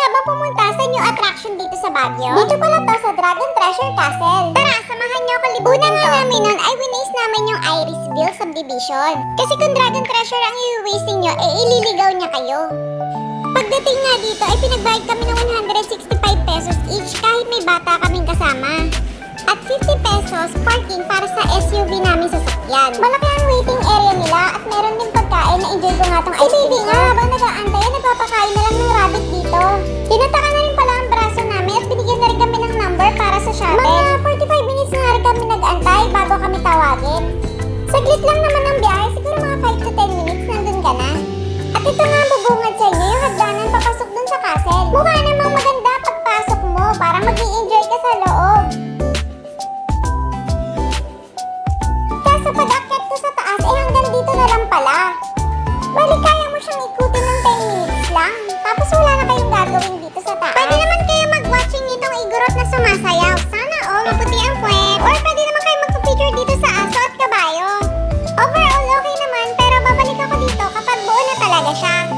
nga ba pumunta sa new attraction dito sa Baguio? Dito pala to sa Dragon Treasure Castle. Tara, samahan niyo ako libutin to. Una nga namin nun ay winace namin yung Irisville Subdivision. Kasi kung Dragon Treasure ang i-wasting nyo, ililigaw niya kayo. Pagdating nga dito ay pinagbayad kami ng 165 pesos each kahit may bata kaming kasama. At 50 pesos parking para sa SUV namin sasakyan. Malaki ang waiting area nila at meron din pagkain na enjoy ko nga tong ice cream. Si baby nga habang nag-aantay ay nagpapakain na lang ng rabbit dito. Tinataka na rin pala ang braso namin at binigyan na rin kami ng number para sa shuttle. Mga 45 minutes na rin kami nag-antay bago kami tawagin. Saglit lang naman ang biyahe, siguro mga 5 to 10 minutes nandun ka na. At ito nga ang bubungad sa inyo yung hagdanan papasok dun sa castle. Mukha namang maganda pagpasok mo para mag-i-enjoy ka sa loob. Kaso pag-akyat ko sa taas eh hanggang dito na lang pala. Bali kaya mo siyang ikutin ng 10 minutes lang. Tapos wala na kayong gagawin dito sa taas. Pwede naman kayo mag-watching nitong igorot na sumasayaw. Sana maputi ang puwet. Or pwede naman kayo mag-picture dito sa aso at kabayo. Overall okay naman pero babalik ako dito kapag buo na talaga siya.